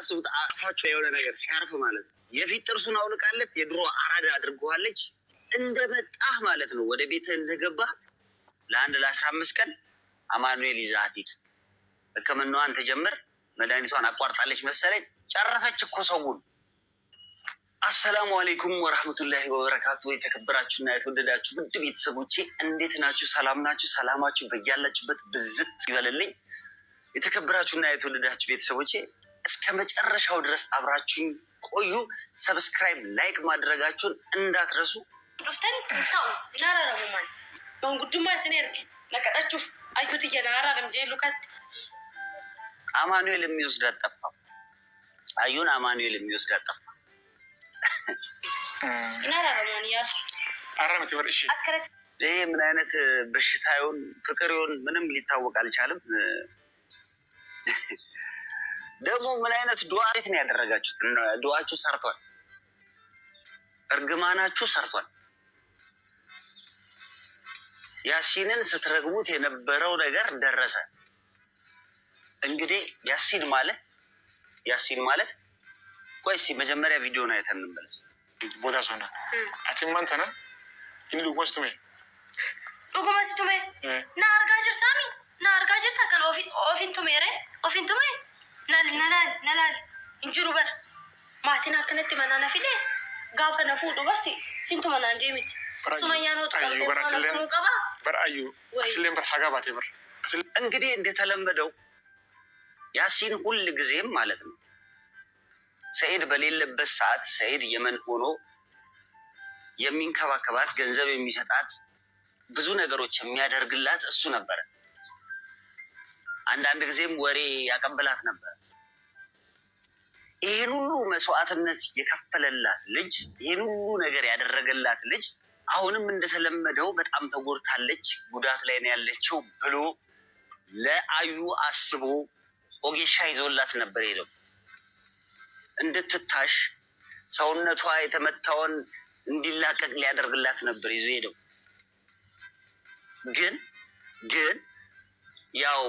ስታስቡት አፋቸው የሆነ ነገር ሲያርፍ ማለት ነው። የፊት ጥርሱን አውልቃለት የድሮ አራዳ አድርገዋለች። እንደመጣህ ማለት ነው ወደ ቤት እንደገባ ለ15 ቀን አማኑኤል ይዛት ሂድ። ሕክምናዋን ተጀምር። መድኃኒቷን አቋርጣለች መሰለኝ። ጨረሰች እኮ ሰውን። አሰላሙ አለይኩም ወራህመቱላሂ ወበረካቱ። የተከበራችሁና የተወደዳችሁ ውድ ቤተሰቦቼ እንዴት ናችሁ? ሰላም ናችሁ? ሰላማችሁ በያላችሁበት ብዝት ይበልልኝ። የተከበራችሁና የተወደዳችሁ ቤተሰቦቼ እስከ መጨረሻው ድረስ አብራችሁኝ ቆዩ። ሰብስክራይብ፣ ላይክ ማድረጋችሁን እንዳትረሱ። ዱፍተን ታው ናራራሙማን ወንጉዱማ ስኔር ለቀጣችሁ አዩት እየናራ ለምጄ ሉካት አማኑኤል የሚወስድ አጠፋ። አዩን አማኑኤል የሚወስድ አጠፋ። ናራራሙማን ያስ አራመት ወርሺ አከረት ይሄ ምን አይነት በሽታ ይሁን ፍቅር ይሁን ምንም ሊታወቅ አልቻለም። ደግሞ ምን አይነት ዱዓ ነው ያደረጋችሁት? ዱዓችሁ ሰርቷል፣ እርግማናችሁ ሰርቷል። ያሲንን ስትረግሙት የነበረው ነገር ደረሰ። እንግዲህ ያሲን ማለት ቆይ እስኪ መጀመሪያ ቪዲዮ ነው አይተን እንመለስ። ቦታ ሶና አትማንተና እንዱ ወስቱሜ ዱጉማስቱሜ ናርጋጅር ሳሚ ናርጋጅር ታከን ኦፊንቱሜሬ ኦፊንቱሜ ነላል እንጅሩ በር ማቲና ከነቲ መናና ፊሌ ጋፈ ነፉ ዱበርሲ ሲንቱ መናን ጀሚት ሱመያ ነው ተቀበለው ቀባ በራዩ አችለም በፋጋ ባቴ በር እንግዲህ እንደተለመደው ያሲን ሁል ጊዜም ማለት ነው ሰይድ በሌለበት ሰዓት ሰይድ የመን ሆኖ የሚንከባከባት ገንዘብ የሚሰጣት ብዙ ነገሮች የሚያደርግላት እሱ ነበር። አንዳንድ ጊዜም ወሬ ያቀበላት ነበር። ይሄን ሁሉ መስዋዕትነት የከፈለላት ልጅ፣ ይሄን ሁሉ ነገር ያደረገላት ልጅ አሁንም እንደተለመደው በጣም ተጎድታለች፣ ጉዳት ላይ ነው ያለችው ብሎ ለአዩ አስቦ ኦጌሻ ይዞላት ነበር ሄደው እንድትታሽ ሰውነቷ የተመታውን እንዲላቀቅ ሊያደርግላት ነበር ይዞ ሄደው። ግን ያው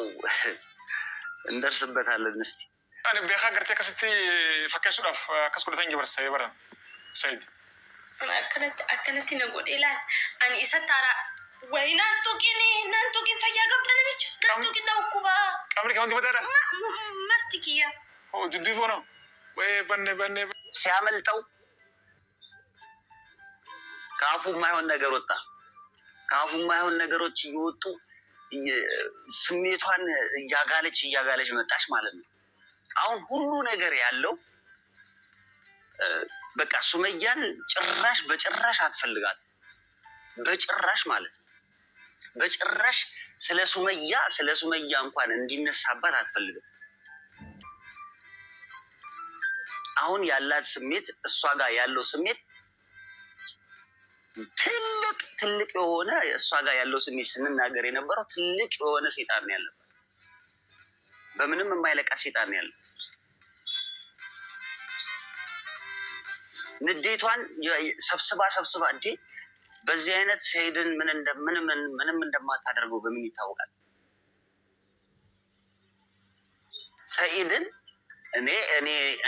እንደርስበታለን። እስቲ انا بخاطر تكستي فكسودف كسكودتن جبر سيبر سيد انا اكلت نقول الى ان يسترى وين نانتو كين فيا قبطنا بيچ نانتو كين دوكبا امريكا وندي بدر مرتكيا هو جدي بونو ወይ በነ ሲያመልጠው ካፉ ማይሆን ነገር ወጣ። ካፉ ማይሆን ነገሮች እየወጡ ስሜቷን እያጋለች መጣች ማለት ነው። አሁን ሁሉ ነገር ያለው በቃ ሱመያን በጭራሽ አትፈልጋት። በጭራሽ ማለት ነው። በጭራሽ ስለ ሱመያ እንኳን እንዲነሳባት አትፈልግም። አሁን ያላት ስሜት እሷ ጋር ያለው ስሜት ትልቅ የሆነ እሷ ጋር ያለው ስሜት ስንናገር የነበረው ትልቅ የሆነ ሰይጣን ነው ያለበት። በምንም የማይለቃ ሰይጣን ነው ያለው። ንዴቷን ሰብስባ እንዴ በዚህ አይነት ሰይድን ምንም እንደማታደርገው በምን ይታወቃል? ሰይድን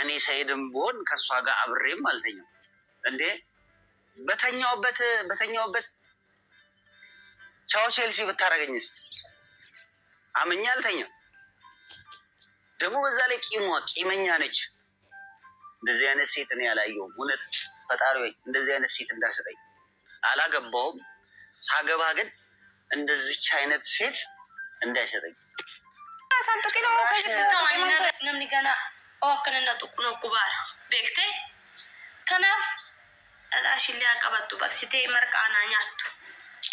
እኔ ሰይድም ብሆን ከሷ ጋር አብሬም አልተኛም እንዴ። በተኛውበት ቻው ቼልሲ ብታረገኝስ አመኛ አልተኛም። ደግሞ በዛ ላይ ቂመኛ ነች። እንደዚህ አይነት ሴት እኔ ያላየሁም። እውነት ፈጣሪ ወይ እንደዚህ አይነት ሴት እንዳሰጠኝ። አላገባውም። ሳገባ ግን እንደዚች አይነት ሴት እንዳይሰጠኝ። ሳንቶኪኖ ነምኒ ገና ኦከነና ጡቁኖ ኩባር ቤክቴ ከናፍ አላሽሊ አቀበጡ በክሲቴ መርቃና ኛቱ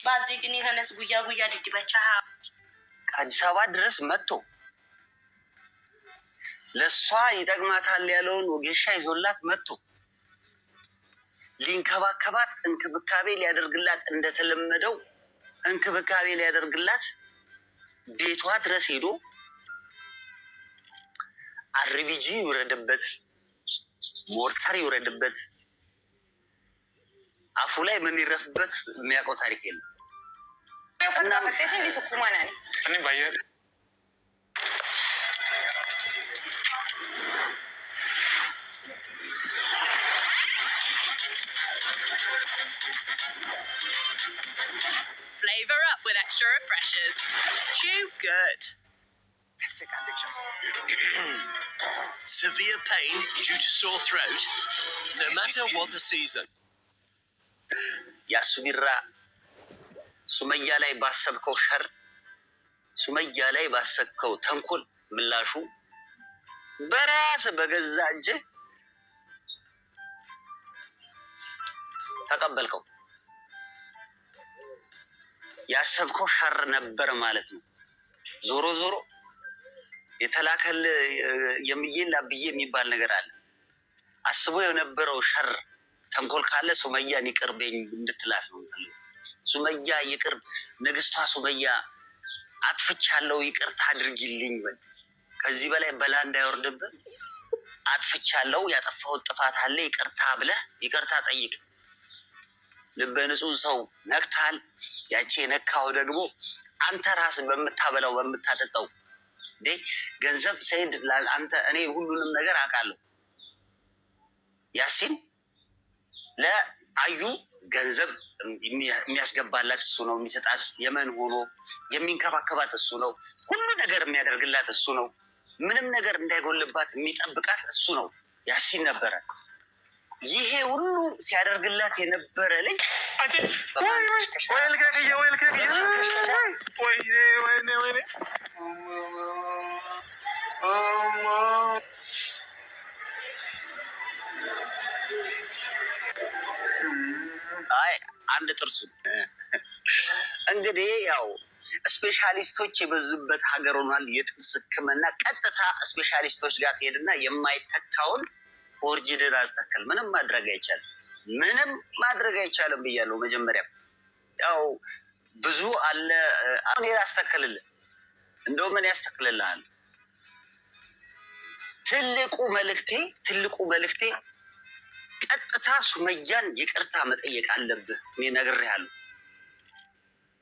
ባዚግኒ ከነስ ጉያ ዲዲበቻ ከአዲስ አበባ ድረስ መጥቶ ለሷ ይጠቅማታል ያለውን ወጌሻ ይዞላት መጥቶ ሊንከባከባት እንክብካቤ ሊያደርግላት እንደተለመደው እንክብካቤ ሊያደርግላት ቤቷ ድረስ ሄዶ አርቢጂ ይወረደበት፣ ሞርታር ይወረደበት፣ አፉ ላይ ምን ይረፍበት የሚያውቀው ታሪክ የለም። እና ፈተቴ ሊስኩማናኒ እኔ ባየር Flavor up with extra refreshers. Chew good. Severe pain due to sore throat, no matter what the season. ያሱቢራ ሱመያ ላይ ባሰብከው ሸር ሱመያ ላይ ባሰብከው ተንኮል ምላሹ በራስ በገዛ እጅ ተቀበልከው። ያሰብከው ሸር ነበር ማለት ነው። ዞሮ ዞሮ የተላከል የሚየላ ብዬ የሚባል ነገር አለ። አስቦ የነበረው ሸር ተንኮል ካለ ሱመያን ይቅርበኝ እንድትላት ነው። ሱመያ ይቅር፣ ንግስቷ ሱመያ አጥፍቻለሁ ይቅርታ አድርጊልኝ በል። ከዚህ በላይ በላ እንዳይወርድብህ አጥፍቻለሁ፣ ያጠፋሁት ጥፋት አለ ይቅርታ ብለህ ይቅርታ ጠይቅ። ልበ ንጹህ ሰው ነክታል። ያቺ የነካው ደግሞ አንተ ራስ በምታበላው በምታጠጣው ገንዘብ ሰይድ አንተ እኔ ሁሉንም ነገር አውቃለሁ። ያሲን ለአዩ ገንዘብ የሚያስገባላት እሱ ነው፣ የሚሰጣት የመን ሆኖ የሚንከባከባት እሱ ነው፣ ሁሉ ነገር የሚያደርግላት እሱ ነው፣ ምንም ነገር እንዳይጎልባት የሚጠብቃት እሱ ነው። ያሲን ነበረ ይሄ ሁሉ ሲያደርግላት የነበረ ልጅ አይ አንድ ጥርሱ እንግዲህ ያው ስፔሻሊስቶች የበዙበት ሀገር ሆኗል። የጥርስ ሕክምና ቀጥታ ስፔሻሊስቶች ጋር ትሄድና የማይተካውን ኦሪጂናል አስተካከል። ምንም ማድረግ አይቻልም፣ ምንም ማድረግ አይቻልም ብያለሁ። መጀመሪያ ያው ብዙ አለ። አሁን ያስተካክልልህ እንደው ምን ያስተካክልልሃል? ትልቁ መልእክቴ ቀጥታ ሱመያን ይቅርታ መጠየቅ አለብህ። እኔ ነግሬሃለሁ።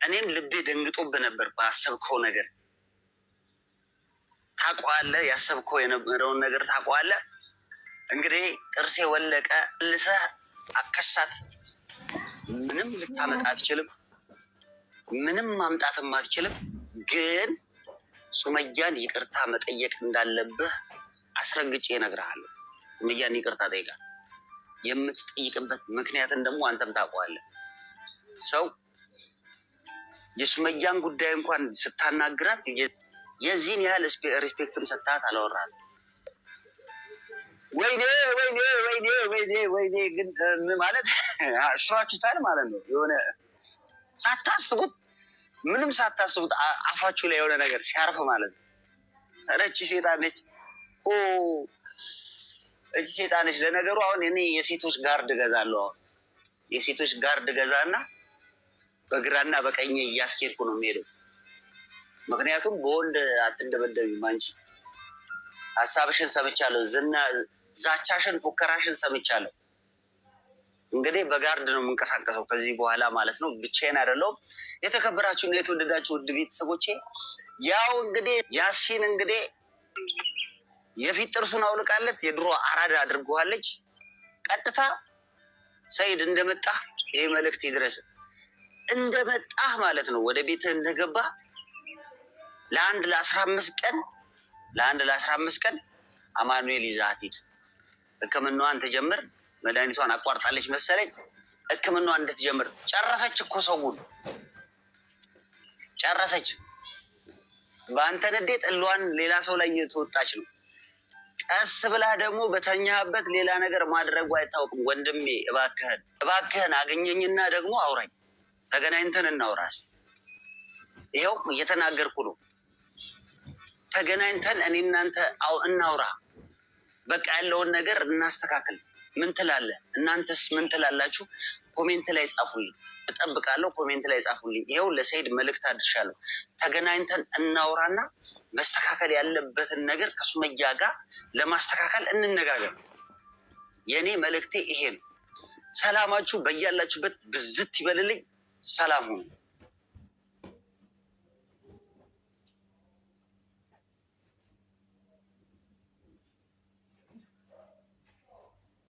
እኔም ልቤ ደንግጦብህ ነበር ባሰብከው ነገር። ታውቀዋለህ፣ ያሰብከው የነበረውን ነገር ታውቀዋለህ። እንግዲህ ጥርሴ ወለቀ ልሰህ አከሳት። ምንም ልታመጣ አትችልም፣ ምንም ማምጣትም አትችልም። ግን ሱመያን ይቅርታ መጠየቅ እንዳለብህ አስረግጬ እነግርሃለሁ። ሱመያን ይቅርታ ጠይቃት። የምትጠይቅበት ምክንያትን ደግሞ አንተም ታውቀዋለህ። ሰው የሱመያን ጉዳይ እንኳን ስታናግራት የዚህን ያህል ሪስፔክትም ሰጥታት አላወራህም። ወይኔ ግን ማለት ስራችሁታል ማለት ነው። የሆነ ሳታስቡት ምንም ሳታስቡት አፋችሁ ላይ የሆነ ነገር ሲያርፍ ማለት ነው። ረቺ ሴጣነች እቺ ሴጣነች። ለነገሩ አሁን እኔ የሴቶች ጋርድ እገዛለሁ። አሁን የሴቶች ጋርድ ገዛና በግራና በቀኝ እያስኬድኩ ነው የሚሄደው። ምክንያቱም በወንድ አትደበደቢም አንቺ። ሀሳብሽን ሰምቻለሁ፣ ዛቻሽን፣ ፉከራሽን ሰምቻለሁ። እንግዲህ በጋርድ ነው የምንቀሳቀሰው ከዚህ በኋላ ማለት ነው። ብቻዬን አይደለሁም። የተከበራችሁና የተወደዳችሁ ውድ ቤተሰቦቼ ያው እንግዲህ ያሲን እንግዲህ የፊት ጥርሱን አውልቃለት የድሮ አራዳ አድርጓለች። ቀጥታ ሰይድ እንደመጣ ይሄ መልእክት ይድረስ። እንደመጣ ማለት ነው ወደ ቤትህ እንደገባ ለአንድ ለ15 ቀን አማኑኤል ይዛት ሂድ። ሕክምናዋን ትጀምር። መድኃኒቷን አቋርጣለች መሰለኝ። ሕክምናዋን እንድትጀምር ጨረሰች እኮ ሰውን ጨረሰች። በአንተ ንዴት እሏን ሌላ ሰው ላይ እየተወጣች ነው። ቀስ ብላ ደግሞ በተኛበት ሌላ ነገር ማድረጉ አይታወቅም። ወንድሜ እባክህን አገኘኝና ደግሞ አውራኝ፣ ተገናኝተን እናውራስ። ይኸው እየተናገርኩ ነው። ተገናኝተን እኔ እናንተ እናውራ። በቃ ያለውን ነገር እናስተካክል። ምን ትላለህ? እናንተስ ምን ትላላችሁ? ኮሜንት ላይ ጻፉልኝ፣ እጠብቃለሁ። ኮሜንት ላይ ጻፉልኝ። ይኸው ለሰይድ መልእክት አድርሻለሁ። ተገናኝተን እናውራና መስተካከል ያለበትን ነገር ከሱመያ ጋር ለማስተካከል እንነጋገር። የእኔ መልእክቴ ይሄ ነው። ሰላማችሁ በያላችሁበት ብዝት ይበልልኝ። ሰላም ሁኑ።